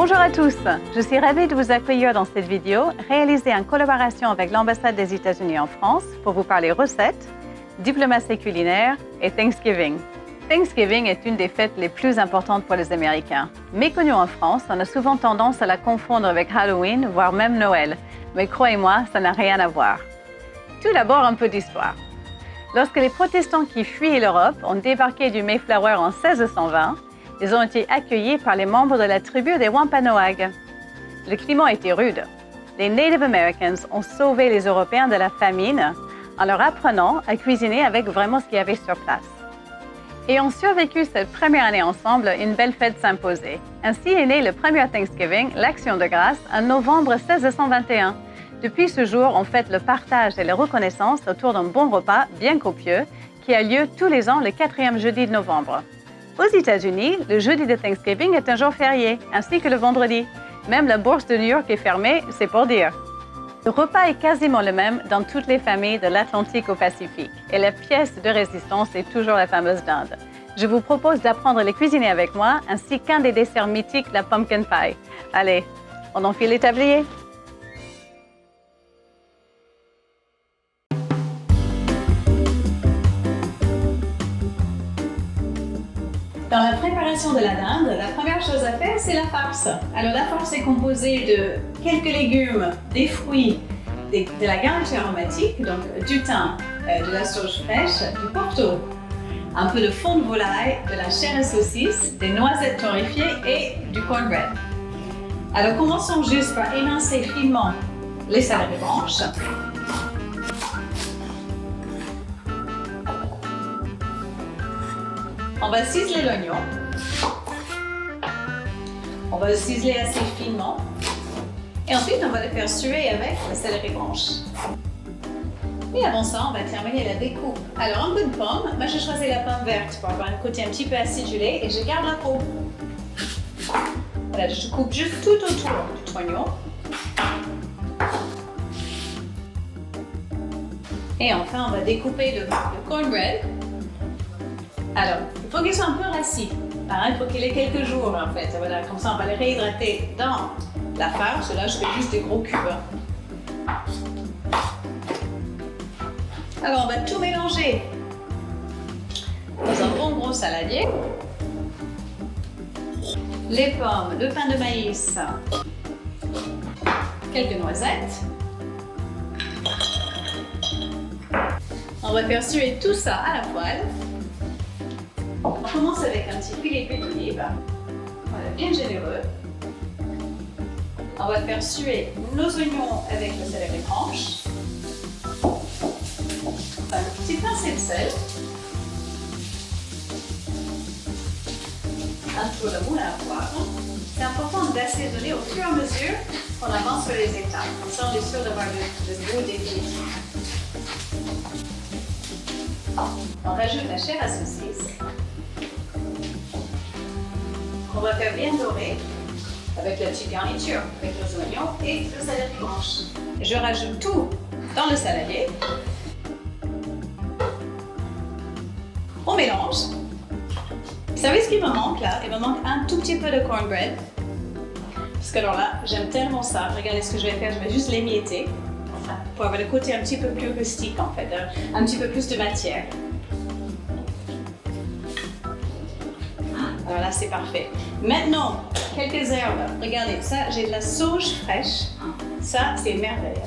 Bonjour à tous, je suis ravie de vous accueillir dans cette vidéo réalisée en collaboration avec l'ambassade des États-Unis en France pour vous parler recettes, diplomatie culinaire et Thanksgiving. Thanksgiving est une des fêtes les plus importantes pour les Américains. Méconnue en France, on a souvent tendance à la confondre avec Halloween, voire même Noël. Mais croyez-moi, ça n'a rien à voir. Tout d'abord, un peu d'histoire. Lorsque les protestants qui fuyaient l'Europe ont débarqué du Mayflower en 1620, ils ont été accueillis par les membres de la tribu des Wampanoag. Le climat était rude. Les Native Americans ont sauvé les Européens de la famine en leur apprenant à cuisiner avec vraiment ce qu'il y avait sur place. Et ont survécu cette première année ensemble, une belle fête s'imposait. Ainsi est né le premier Thanksgiving, l'Action de grâce, en novembre 1621. Depuis ce jour, on fête le partage et la reconnaissance autour d'un bon repas bien copieux qui a lieu tous les ans le 4e jeudi de novembre. Aux États-Unis, le jeudi de Thanksgiving est un jour férié, ainsi que le vendredi. Même la bourse de New York est fermée, c'est pour dire. Le repas est quasiment le même dans toutes les familles de l'Atlantique au Pacifique. Et la pièce de résistance est toujours la fameuse dinde. Je vous propose d'apprendre à les cuisiner avec moi, ainsi qu'un des desserts mythiques, la pumpkin pie. Allez, on enfile les tabliers. Dans la préparation de la dinde, la première chose à faire, c'est la farce. Alors la farce est composée de quelques légumes, des fruits, de la garniture aromatique, donc du thym, de la sauge fraîche, du porto, un peu de fond de volaille, de la chair à saucisse, des noisettes torréfiées et du cornbread. Alors commençons juste par émincer finement les céleri branches. On va ciseler l'oignon. On va le ciseler assez finement. Et ensuite, on va le faire suer avec le céleri branche. Et avant ça, on va terminer la découpe. Alors, un peu de pomme. Moi, j'ai choisi la pomme verte pour avoir un côté un petit peu acidulé et je garde la peau. Voilà, je coupe juste tout autour du oignon. Et enfin, on va découper le cornbread. Alors, il faut qu'il soit un peu rassis. Il faut qu'il ait quelques jours en fait. Voilà, comme ça, on va le réhydrater dans la farce. Là, je fais juste des gros cubes. Alors, on va tout mélanger dans un bon gros saladier. Les pommes, le pain de maïs, quelques noisettes. On va faire suer tout ça à la poêle. On commence avec un petit filet d'huile d'olive, voilà, bien généreux. On va faire suer nos oignons avec le céleri branche. Un petit pincée de sel. Un tour de moulin à poivre. C'est important d'assaisonner au fur et à mesure qu'on avance sur les étapes. Comme ça, on est sûr d'avoir le goût définitif. On rajoute la chair à saucisse. On va faire bien dorer avec la petite garniture, avec les oignons et le céleri branche. Je rajoute tout dans le saladier. On mélange. Vous savez ce qu'il me manque là? Il me manque un tout petit peu de cornbread. Parce que alors là, j'aime tellement ça. Regardez ce que je vais faire, je vais juste l'émietter pour avoir le côté un petit peu plus rustique en fait, un petit peu plus de matière. Alors là, c'est parfait. Maintenant, quelques herbes. Regardez, ça, j'ai de la sauge fraîche. Ça, c'est merveilleux.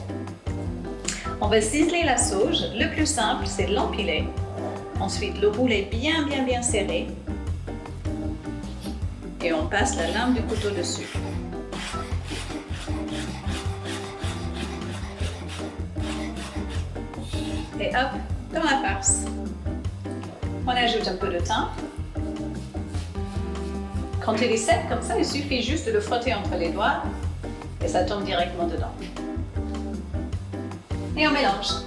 On va ciseler la sauge. Le plus simple, c'est de l'empiler. Ensuite, le rouler bien serré. Et on passe la lame du couteau dessus. Et hop, dans la farce. On ajoute un peu de thym. Quand il est sec comme ça, il suffit juste de le frotter entre les doigts et ça tombe directement dedans. Et on mélange.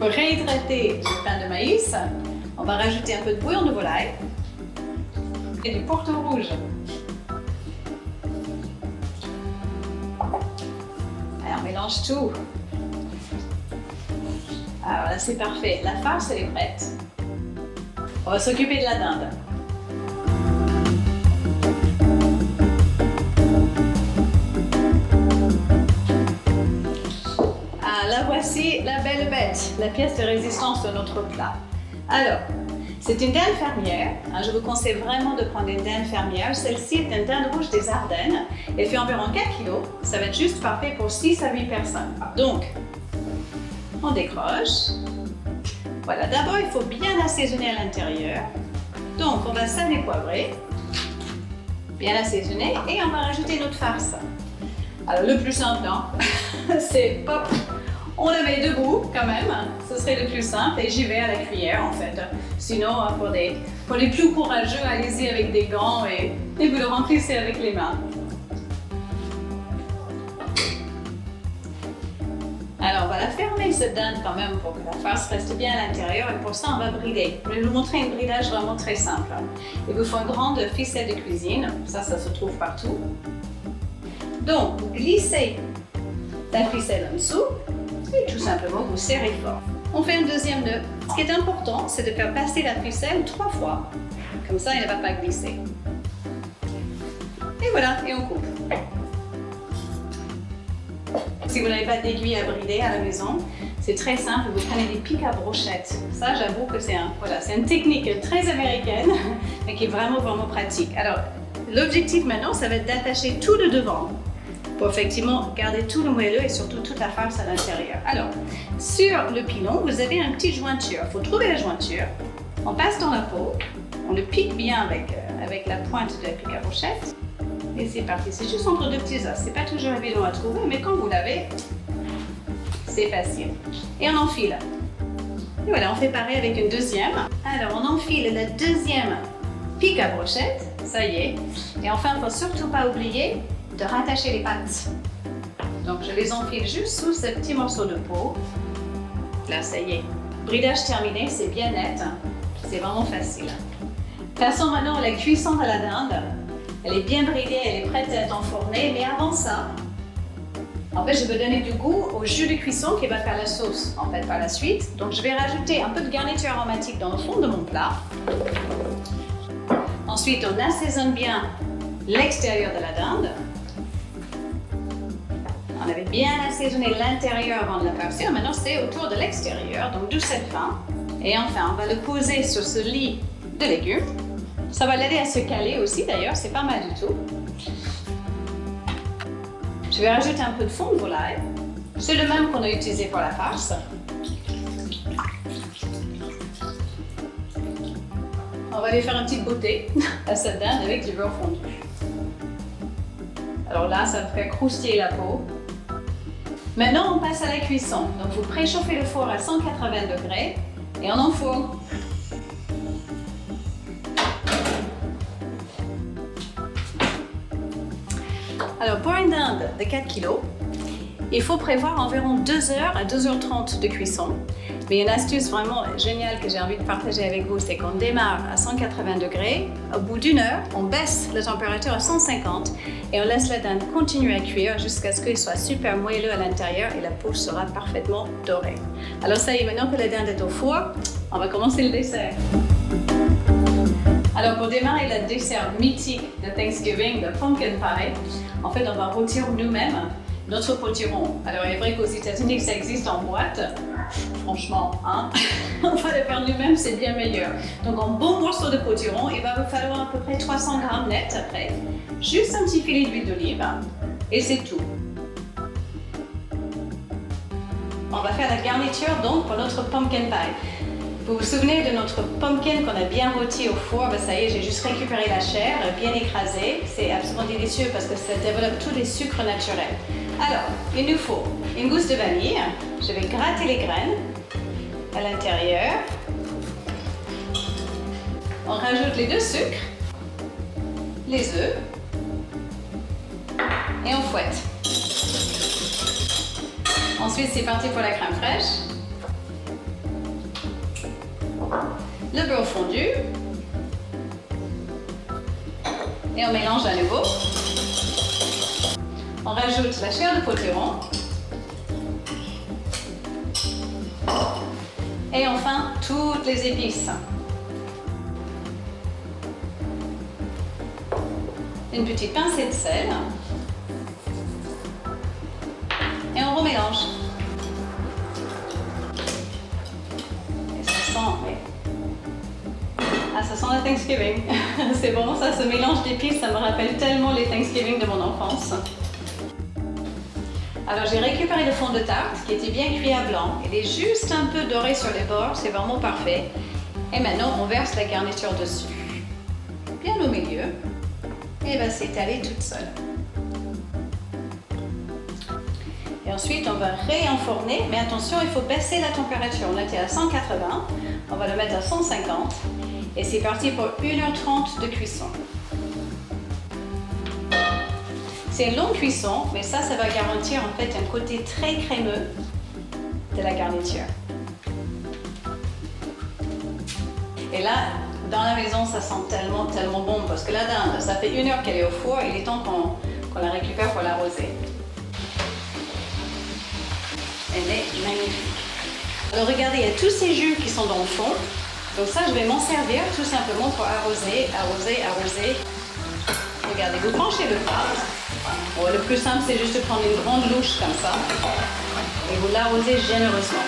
Pour réhydrater le pain de maïs, on va rajouter un peu de bouillon de volaille et du porto rouge. Et on mélange tout. Alors là, c'est parfait. La farce, elle est prête. On va s'occuper de la dinde. la pièce de résistance de notre plat. Alors, c'est une dinde fermière. Je vous conseille vraiment de prendre une dinde fermière. Celle-ci est une dinde rouge des Ardennes. Elle fait environ 4 kg. Ça va être juste parfait pour 6 à 8 personnes. Donc, on décroche. Voilà, d'abord, il faut bien assaisonner à l'intérieur. Donc, on va saler poivrer, bien assaisonner, et on va rajouter notre farce. Alors, le plus simple, c'est pop, on le met debout quand même, ce serait le plus simple, et j'y vais à la cuillère en fait. Sinon, pour les plus courageux, allez-y avec des gants et vous le remplissez avec les mains. Alors, on va la fermer cette dinde quand même pour que la farce reste bien à l'intérieur, et pour ça, on va brider. Je vais vous montrer un bridage vraiment très simple. Il vous faut une grande ficelle de cuisine, ça se trouve partout. Donc, vous glissez la ficelle en dessous et tout simplement vous serrez fort. On fait un deuxième nœud. Ce qui est important, c'est de faire passer la ficelle 3 fois. Comme ça, elle ne va pas glisser. Et voilà, et on coupe. Si vous n'avez pas d'aiguille à brider à la maison, c'est très simple, vous prenez des pics à brochettes. Ça, j'avoue que c'est une technique très américaine, mais qui est vraiment pratique. Alors, l'objectif maintenant, ça va être d'attacher tout le devant pour effectivement garder tout le moelleux et surtout toute la farce à l'intérieur. Alors, sur le pilon, vous avez une petite jointure. Il faut trouver la jointure, on passe dans la peau, on le pique bien avec la pointe de la pique à brochette. Et c'est parti, c'est juste entre deux petits os, c'est pas toujours évident à trouver, mais quand vous l'avez, c'est facile. Et on enfile. Et voilà, on fait pareil avec une deuxième. Alors, on enfile la deuxième pique à brochette, ça y est. Et enfin, il ne faut surtout pas oublier de rattacher les pattes. Donc, je les enfile juste sous ce petit morceau de peau. Là, ça y est. Bridage terminé, c'est bien net, c'est vraiment facile. Passons maintenant à la cuisson de la dinde. Elle est bien bridée, elle est prête à être enfournée, mais avant ça, en fait, je veux donner du goût au jus de cuisson qui va faire la sauce, en fait, par la suite. Donc, je vais rajouter un peu de garniture aromatique dans le fond de mon plat. Ensuite, on assaisonne bien l'extérieur de la dinde. On avait bien assaisonné l'intérieur avant de la farcir. Maintenant, c'est autour de l'extérieur, donc d'où cette fin. Et enfin, on va le poser sur ce lit de légumes. Ça va l'aider à se caler aussi d'ailleurs, c'est pas mal du tout. Je vais rajouter un peu de fond de volaille. C'est le même qu'on a utilisé pour la farce. On va aller faire une petite beauté à cette dinde avec du beurre fondu. Alors là, ça fait croustiller la peau. Maintenant, on passe à la cuisson. Donc, vous préchauffez le four à 180 degrés et on enfourne. Alors, pour une dinde de 4 kg, il faut prévoir environ 2 heures à 2h30 de cuisson. Mais une astuce vraiment géniale que j'ai envie de partager avec vous, c'est qu'on démarre à 180 degrés. Au bout d'une heure, on baisse la température à 150 et on laisse la dinde continuer à cuire jusqu'à ce qu'il soit super moelleux à l'intérieur et la peau sera parfaitement dorée. Alors ça y est, maintenant que la dinde est au four, on va commencer le dessert. Alors pour démarrer le dessert mythique de Thanksgiving, le pumpkin pie, en fait on va rôtir nous-mêmes notre potiron. Alors il est vrai qu'aux États-Unis ça existe en boîte, franchement, on va le faire nous-mêmes, c'est bien meilleur. Donc un bon morceau de potiron, il va vous falloir à peu près 300 g net après, juste un petit filet d'huile d'olive et c'est tout. On va faire la garniture donc pour notre pumpkin pie. Vous vous souvenez de notre pumpkin qu'on a bien rôti au four? Ben ça y est, j'ai juste récupéré la chair, bien écrasée. C'est absolument délicieux parce que ça développe tous les sucres naturels. Alors, il nous faut une gousse de vanille. Je vais gratter les graines à l'intérieur. On rajoute les 2 sucres, les œufs et on fouette. Ensuite, c'est parti pour la crème fraîche. Le beurre fondu et on mélange à nouveau. On rajoute la chair de potiron et enfin toutes les épices. Une petite pincée de sel et on remélange. Ah, ça sent le Thanksgiving. C'est bon, ça, ce mélange d'épices, ça me rappelle tellement les Thanksgiving de mon enfance. Alors, j'ai récupéré le fond de tarte qui était bien cuit à blanc. Il est juste un peu doré sur les bords, c'est vraiment parfait. Et maintenant, on verse la garniture dessus. Bien au milieu. Et elle va s'étaler toute seule. Et ensuite, on va réenfourner, mais attention, il faut baisser la température. On était à 180, on va le mettre à 150. Et c'est parti pour 1h30 de cuisson. C'est une longue cuisson, mais ça va garantir en fait un côté très crémeux de la garniture. Et là, dans la maison, ça sent tellement, tellement bon parce que la dinde, ça fait 1 heure qu'elle est au four, il est temps qu'on la récupère pour l'arroser. Elle est magnifique. Alors regardez, il y a tous ces jus qui sont dans le fond. Donc ça, je vais m'en servir tout simplement pour arroser, arroser, arroser. Regardez, vous branchez le plat. Bon, le plus simple, c'est juste de prendre une grande louche comme ça et vous l'arrosez généreusement.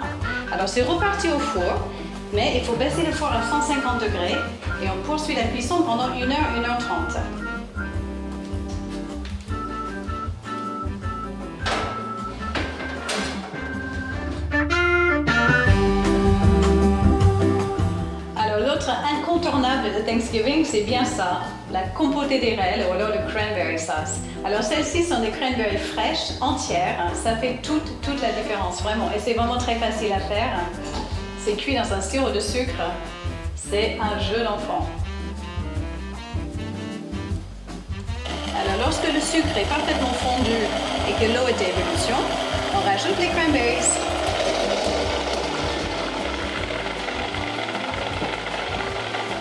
Alors c'est reparti au four, mais il faut baisser le four à 150 degrés et on poursuit la cuisson pendant 1 heure, 1h30. Incontournable de Thanksgiving, c'est bien ça, la compotée des rênes ou alors le cranberry sauce. Alors celles-ci sont des cranberries fraîches, entières, ça fait toute la différence, vraiment. Et c'est vraiment très facile à faire. C'est cuit dans un sirop de sucre, c'est un jeu d'enfant. Alors lorsque le sucre est parfaitement fondu et que l'eau est à ébullition, on rajoute les cranberries.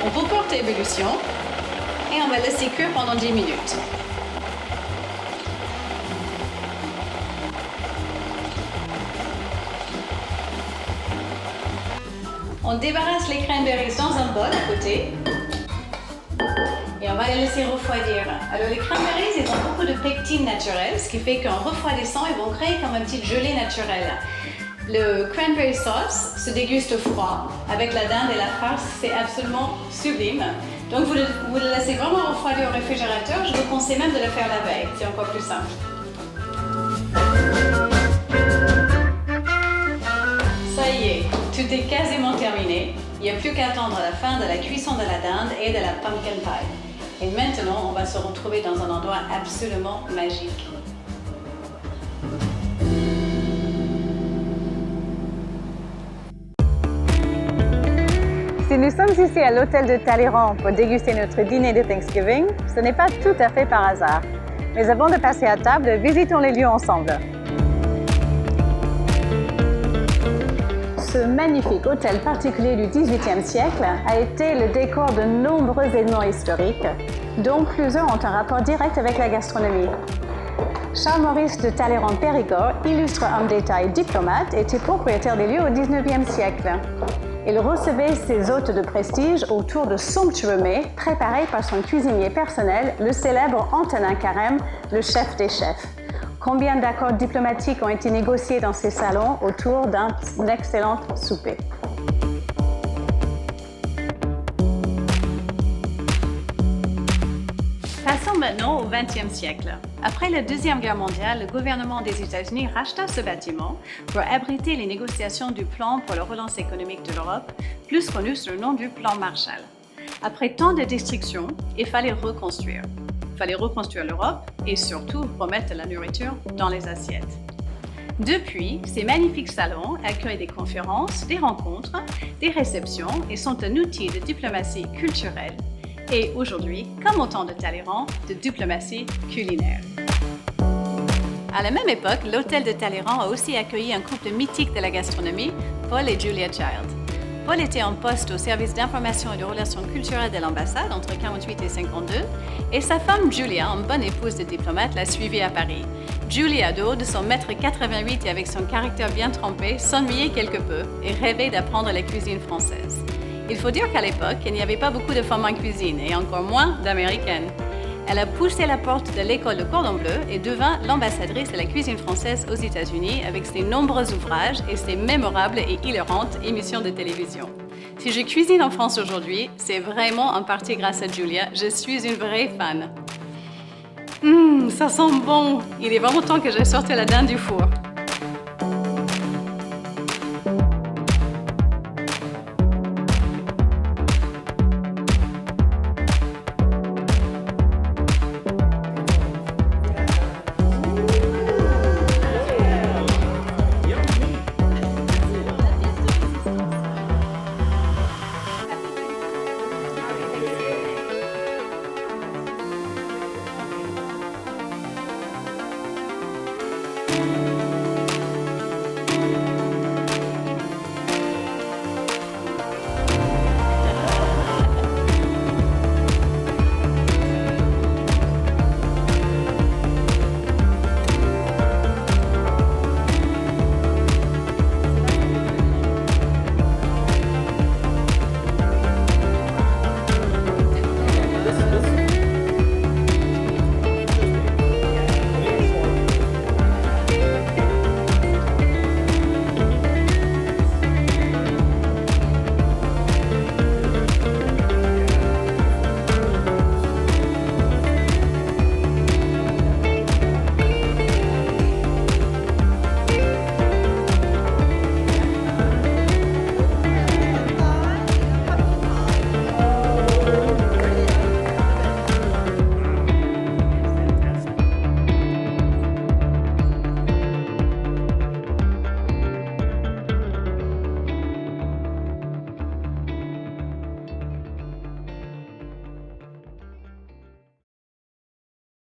On reporte à ébullition et on va laisser cuire pendant 10 minutes. On débarrasse les cranberries dans un bol à côté et on va les laisser refroidir. Alors les cranberries, ils ont beaucoup de pectine naturelle, ce qui fait qu'en refroidissant, ils vont créer comme un petit gelée naturelle. Le cranberry sauce se déguste froid. Avec la dinde et la farce, c'est absolument sublime. Donc vous le laissez vraiment refroidir au réfrigérateur. Je vous conseille même de le faire la veille, c'est encore plus simple. Ça y est, tout est quasiment terminé. Il n'y a plus qu'à attendre la fin de la cuisson de la dinde et de la pumpkin pie. Et maintenant, on va se retrouver dans un endroit absolument magique. Si nous sommes ici à l'hôtel de Talleyrand pour déguster notre dîner de Thanksgiving, ce n'est pas tout à fait par hasard. Mais avant de passer à table, visitons les lieux ensemble. Ce magnifique hôtel particulier du XVIIIe siècle a été le décor de nombreux événements historiques, dont plusieurs ont un rapport direct avec la gastronomie. Charles-Maurice de Talleyrand-Périgord, illustre homme d'État et diplomate, était propriétaire des lieux au XIXe siècle. Il recevait ses hôtes de prestige autour de somptueux mets préparés par son cuisinier personnel, le célèbre Antonin Carême, le chef des chefs. Combien d'accords diplomatiques ont été négociés dans ces salons autour d'un excellent souper? Passons maintenant au XXe siècle. Après la Deuxième Guerre mondiale, le gouvernement des États-Unis racheta ce bâtiment pour abriter les négociations du plan pour la relance économique de l'Europe, plus connu sous le nom du plan Marshall. Après tant de destruction, il fallait reconstruire. Il fallait reconstruire l'Europe et surtout remettre la nourriture dans les assiettes. Depuis, ces magnifiques salons accueillent des conférences, des rencontres, des réceptions et sont un outil de diplomatie culturelle et aujourd'hui, comme au temps de Talleyrand, de diplomatie culinaire. À la même époque, l'hôtel de Talleyrand a aussi accueilli un couple mythique de la gastronomie, Paul et Julia Child. Paul était en poste au service d'information et de relations culturelles de l'ambassade entre 1948 et 1952, et sa femme Julia, en bonne épouse de diplomate, l'a suivi à Paris. Julia, de haut de son mètre 88 et avec son caractère bien trempé, s'ennuyait quelque peu et rêvait d'apprendre la cuisine française. Il faut dire qu'à l'époque, il n'y avait pas beaucoup de femmes en cuisine et encore moins d'américaines. Elle a poussé la porte de l'école de Cordon Bleu et devint l'ambassadrice de la cuisine française aux États-Unis avec ses nombreux ouvrages et ses mémorables et hilarantes émissions de télévision. Si je cuisine en France aujourd'hui, c'est vraiment en partie grâce à Julia. Je suis une vraie fan. Ça sent bon! Il est vraiment temps que je sorte la dinde du four.